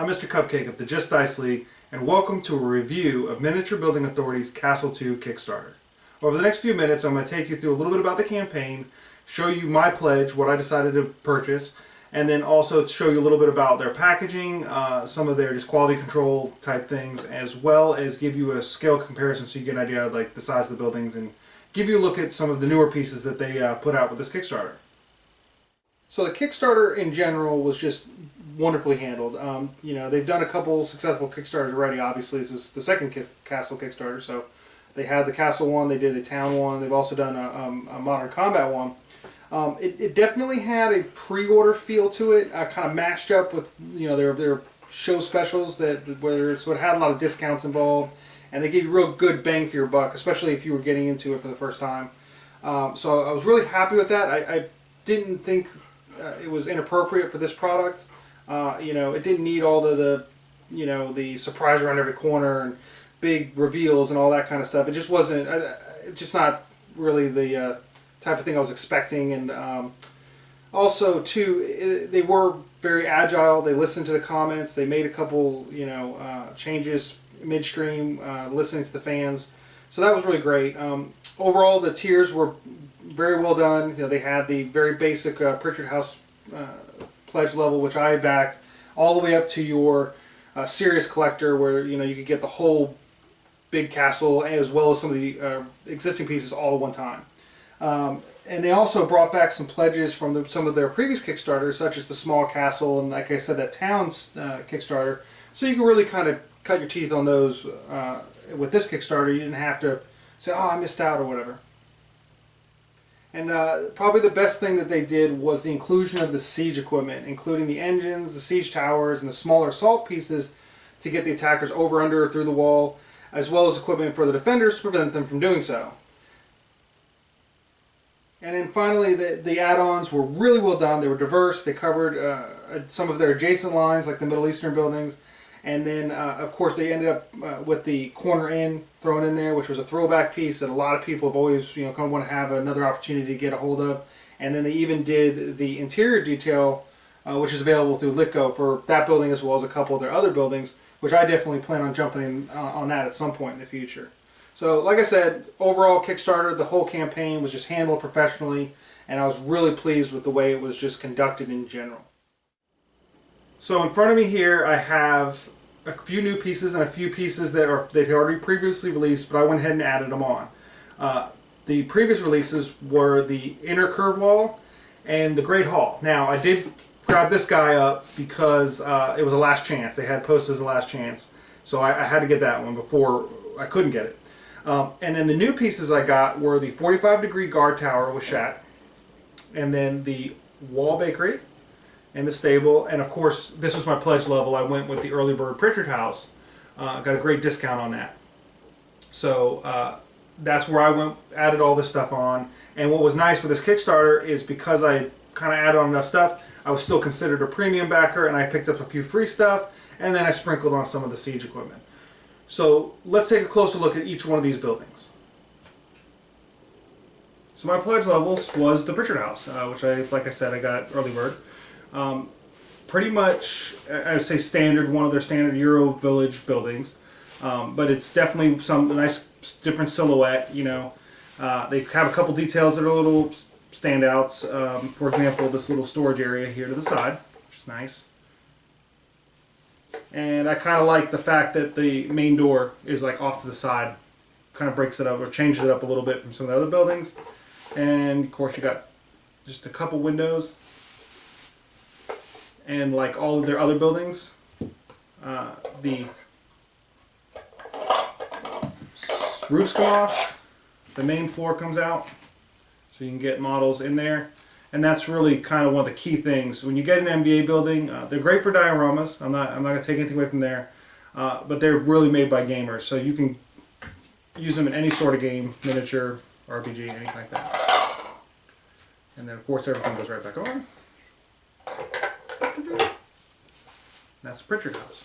Mr. Cupcake of the Just Dice League, and welcome to a review of Miniature Building Authority's Castle 2 Kickstarter. Over the next few minutes, I'm going to take you through a little bit about the campaign, show you my pledge, what I decided to purchase, and then also show you a little bit about their packaging, some of their just quality control type things, as well as give you a scale comparison so you get an idea of like the size of the buildings and give you a look at some of the newer pieces that they put out with this Kickstarter. So the Kickstarter in general was just wonderfully handled. You know, they've done a couple successful Kickstarters already. Obviously, this is the second Castle Kickstarter. So they had the Castle one, they did a Town one, they've also done a Modern Combat one. It definitely had a pre-order feel to it, kind of matched up with their show specials so it had a lot of discounts involved, and they gave you real good bang for your buck, especially if you were getting into it for the first time. So I was really happy with that. I didn't think it was inappropriate for this product. It didn't need all the surprise around every corner and big reveals and all that kind of stuff. It just wasn't, just not really the type of thing I was expecting. And also, too, they were very agile. They listened to the comments. They made a couple, changes midstream, listening to the fans. So that was really great. Overall, the tiers were very well done. They had the very basic Prichard House pledge level, which I backed, all the way up to your serious collector, where you could get the whole big castle as well as some of the existing pieces all at one time. And they also brought back some pledges from some of their previous Kickstarters, such as the small castle and, like I said, that Town's Kickstarter. So you can really kind of cut your teeth on those with this Kickstarter. You didn't have to say, "Oh, I missed out" or whatever. And probably the best thing that they did was the inclusion of the siege equipment, including the engines, the siege towers, and the smaller assault pieces to get the attackers over, under, or through the wall, as well as equipment for the defenders to prevent them from doing so. And then finally, the add-ons were really well done. They were diverse. They covered some of their adjacent lines, like the Middle Eastern buildings. And then, of course, they ended up with the corner inn thrown in there, which was a throwback piece that a lot of people have always, kind of want to have another opportunity to get a hold of. And then they even did the interior detail, which is available through Litco for that building as well as a couple of their other buildings, which I definitely plan on jumping in on that at some point in the future. So, like I said, overall Kickstarter, the whole campaign was just handled professionally, and I was really pleased with the way it was just conducted in general. So in front of me here, I have a few new pieces and a few pieces that they'd already previously released, but I went ahead and added them on. The previous releases were the inner curve wall and the Great Hall. Now, I did grab this guy up because it was a last chance. They had posted as a last chance, so I had to get that one before I couldn't get it. And then the new pieces I got were the 45-degree guard tower with Shat, and then the wall bakery, and the stable, and of course this was my pledge level. I went with the early bird Pritchard House. Got a great discount on that. So that's where I added all this stuff on. And what was nice with this Kickstarter is because I kind of added on enough stuff, I was still considered a premium backer, and I picked up a few free stuff, and then I sprinkled on some of the siege equipment. So let's take a closer look at each one of these buildings. So my pledge levels was the Prichard House, which like I said, I got early bird. Pretty much, I would say standard, one of their standard Euro Village buildings, but it's definitely some nice different silhouette. They have a couple details that are little standouts. For example, this little storage area here to the side, which is nice. And I kind of like the fact that the main door is like off to the side, kind of breaks it up or changes it up a little bit from some of the other buildings. And of course, you got just a couple windows. And like all of their other buildings, the roofs come off, the main floor comes out, so you can get models in there. And that's really kind of one of the key things. When you get an MBA building, they're great for dioramas. I'm not going to take anything away from there, but they're really made by gamers, so you can use them in any sort of game, miniature, RPG, anything like that. And then of course everything goes right back on. That's the Prichard House.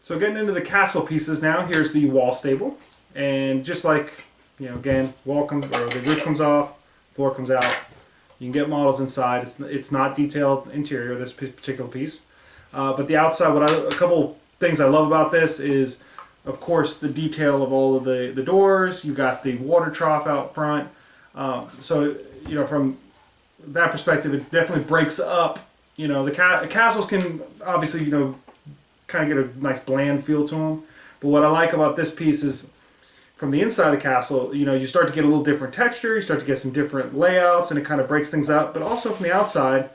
So getting into the castle pieces now, here's the wall stable. And just like, again, the roof comes off, floor comes out. You can get models inside. It's not detailed interior, this particular piece. But the outside, a couple things I love about this is, of course, the detail of all of the doors. You got the water trough out front. So, you know, from that perspective, it definitely breaks up. You know, the castles can obviously, you know, kind of get a nice bland feel to them. But what I like about this piece is, from the inside of the castle, you know, you start to get a little different texture, you start to get some different layouts, and it kind of breaks things up. But also from the outside,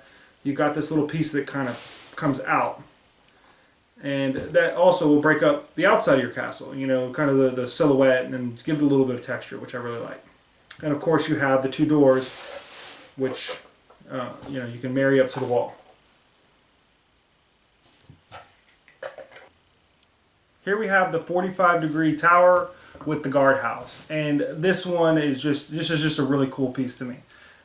you got this little piece that kind of comes out. And that also will break up the outside of your castle, you know, kind of the silhouette, and give it a little bit of texture, which I really like. And of course you have the two doors, which, you know, you can marry up to the wall. Here we have the 45-degree tower with the guardhouse, and this one is just a really cool piece to me.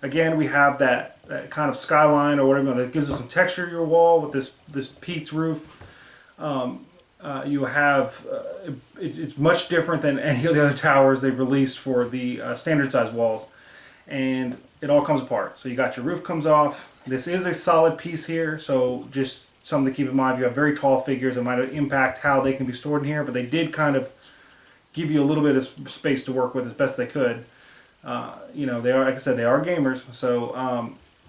Again, we have that kind of skyline or whatever that gives us some texture to your wall with this peaked roof. You have it's much different than any of the other towers they've released for the standard size walls, and it all comes apart. So you got your roof comes off. This is a solid piece here, so just something to keep in mind. You have very tall figures that might impact how they can be stored in here, but they did kind of give you a little bit of space to work with as best they could. You know, they are, like I said, they are gamers. So,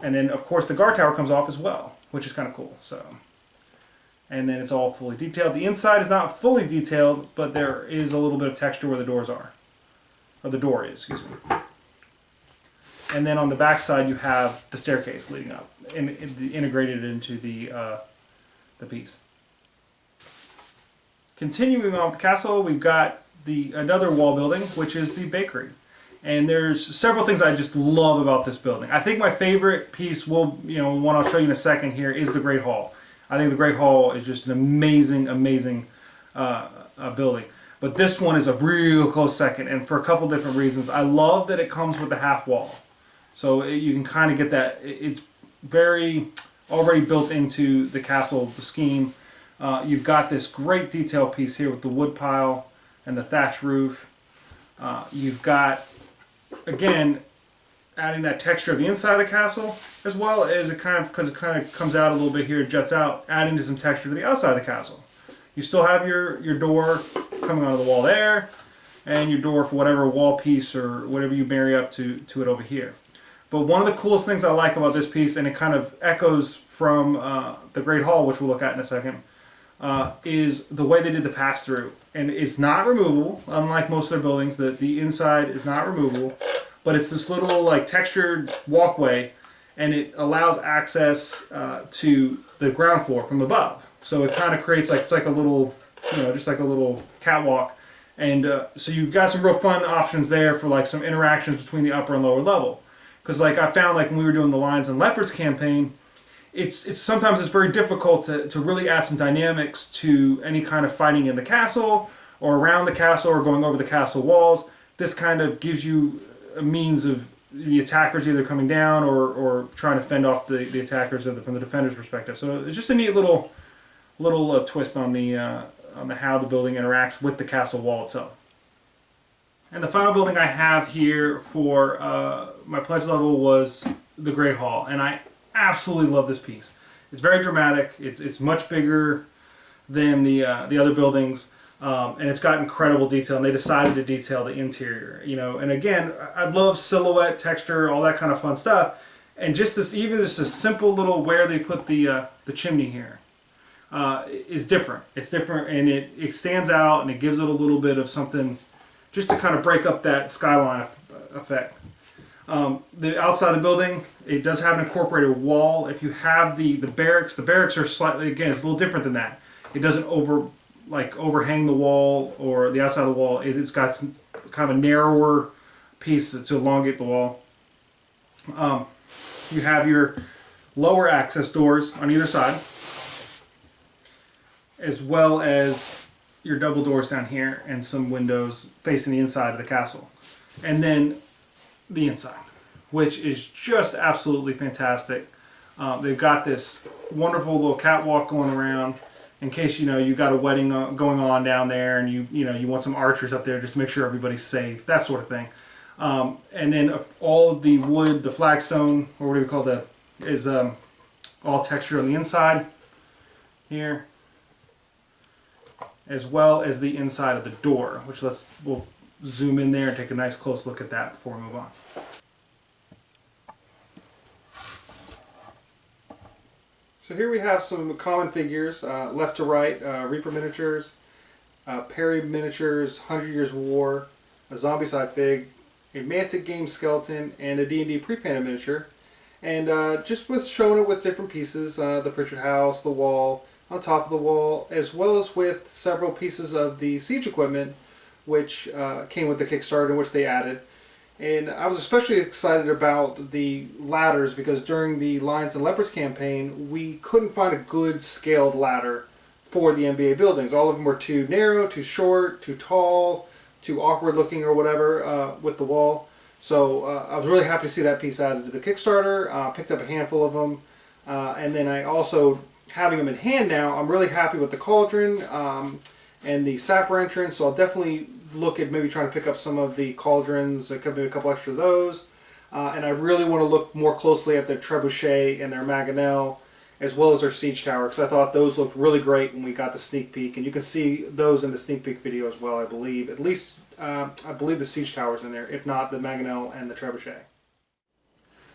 and then of course the guard tower comes off as well, which is kind of cool. So, and then it's all fully detailed. The inside is not fully detailed, but there is a little bit of texture where the doors are, or the door is, excuse me. And then on the back side you have the staircase leading up, and integrated into the piece. Continuing on with the castle, we've got another wall building, which is the bakery. And there's several things I just love about this building. I think my favorite piece, one I'll show you in a second here, is the Great Hall. I think the Great Hall is just an amazing, amazing building. But this one is a real close second, and for a couple different reasons. I love that it comes with a half wall. So you can kind of get that. It's very already built into the castle, the scheme. You've got this great detail piece here with the wood pile and the thatch roof. You've got, again, adding that texture of the inside of the castle, as well as because it kind of comes out a little bit here, it juts out, adding to some texture to the outside of the castle. You still have your door coming out of the wall there, and your door for whatever wall piece or whatever you marry up to it over here. But one of the coolest things I like about this piece, and it kind of echoes from the Great Hall, which we'll look at in a second, is the way they did the pass-through. And it's not removable, unlike most of their buildings. The inside is not removable, but it's this little like textured walkway, and it allows access to the ground floor from above. So it kind of creates it's like a little, just like a little catwalk. And so you've got some real fun options there for like some interactions between the upper and lower level. Because like I found, like when we were doing the Lions and Leopards campaign, it's sometimes it's very difficult to really add some dynamics to any kind of fighting in the castle or around the castle or going over the castle walls. This kind of gives you a means of the attackers either coming down or trying to fend off the attackers from the defender's perspective. So it's just a neat little twist on the how the building interacts with the castle wall itself. And the final building I have here for my pledge level was the Great Hall, and I absolutely love this piece. It's very dramatic. It's much bigger than the other buildings, and it's got incredible detail. And they decided to detail the interior, And again, I love silhouette, texture, all that kind of fun stuff. And just a simple little where they put the chimney here is different. It's different, and it stands out, and it gives it a little bit of something, just to kind of break up that skyline effect. The outside of the building, it does have an incorporated wall. If you have the barracks are slightly, again, it's a little different than that. It doesn't overhang the wall or the outside of the wall. It's got some kind of a narrower piece to elongate the wall. You have your lower access doors on either side, as well as your double doors down here and some windows facing the inside of the castle. And then the inside, which is just absolutely fantastic. They've got this wonderful little catwalk going around in case you got a wedding going on down there, and you want some archers up there just to make sure everybody's safe, that sort of thing. And then all of the wood, the flagstone, or what do we call that, is all textured on the inside here, as well as the inside of the door, which we'll zoom in there and take a nice close look at that before we move on. So here we have some common figures, left to right, Reaper miniatures, Perry miniatures, 100 Years War, a Zombicide fig, a Mantic Games skeleton, and a D&D pre-painted miniature. And just showing it with different pieces, the Pritchard House, the wall, on top of the wall, as well as with several pieces of the siege equipment, which came with the Kickstarter, which they added. And I was especially excited about the ladders because during the Lions and Leopards campaign, we couldn't find a good scaled ladder for the MBA buildings. All of them were too narrow, too short, too tall, too awkward looking or whatever with the wall. So I was really happy to see that piece added to the Kickstarter. Picked up a handful of them. And then I also, having them in hand now, I'm really happy with the cauldron and the Sapper entrance. So I'll definitely look at maybe trying to pick up some of the cauldrons, maybe a couple extra of those. And I really want to look more closely at their trebuchet and their mangonel, as well as their siege tower, because I thought those looked really great when we got the sneak peek. And you can see those in the sneak peek video as well, I believe. At least, I believe the siege tower's in there, if not the mangonel and the trebuchet.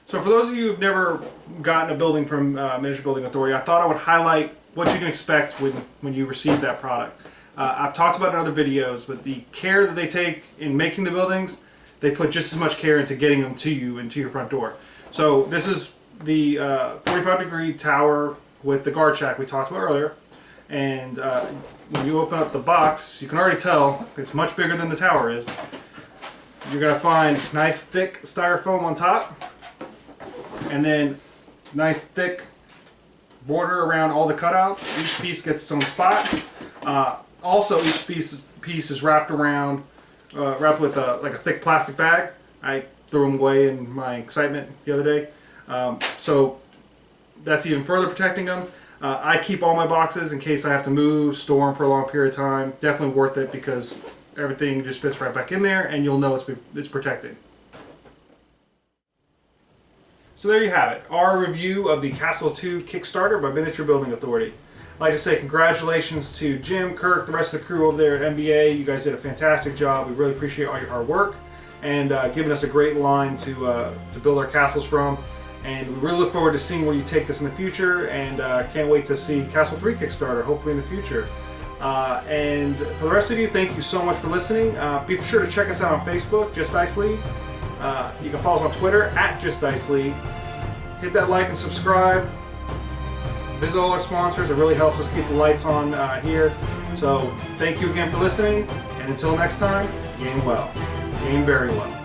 So for those of you who've never gotten a building from Miniature Building Authority, I thought I would highlight what you can expect when you receive that product. I've talked about it in other videos, but the care that they take in making the buildings, they put just as much care into getting them to you and to your front door. So this is the 45-degree tower with the guard shack we talked about earlier. And when you open up the box, you can already tell it's much bigger than the tower is. You're going to find nice thick styrofoam on top, and then nice thick border around all the cutouts. Each piece gets its own spot. Also, each piece is wrapped around, wrapped with like a thick plastic bag. I threw them away in my excitement the other day. So that's even further protecting them. I keep all my boxes in case I have to move, store them for a long period of time. Definitely worth it because everything just fits right back in there and you'll know it's protected. So there you have it, our review of the Castle 2 Kickstarter by Miniature Building Authority. I'd like to say congratulations to Jim, Kirk, the rest of the crew over there at MBA. You guys did a fantastic job. We really appreciate all your hard work and giving us a great line to build our castles from. And we really look forward to seeing where you take this in the future, and can't wait to see Castle 3 Kickstarter, hopefully in the future. And for the rest of you, thank you so much for listening. Be sure to check us out on Facebook, Just Dice League. You can follow us on Twitter, @JustDiceLeague. Hit that like and subscribe. Visit all our sponsors. It really helps us keep the lights on here. So thank you again for listening, and until next time, game well. Game very well.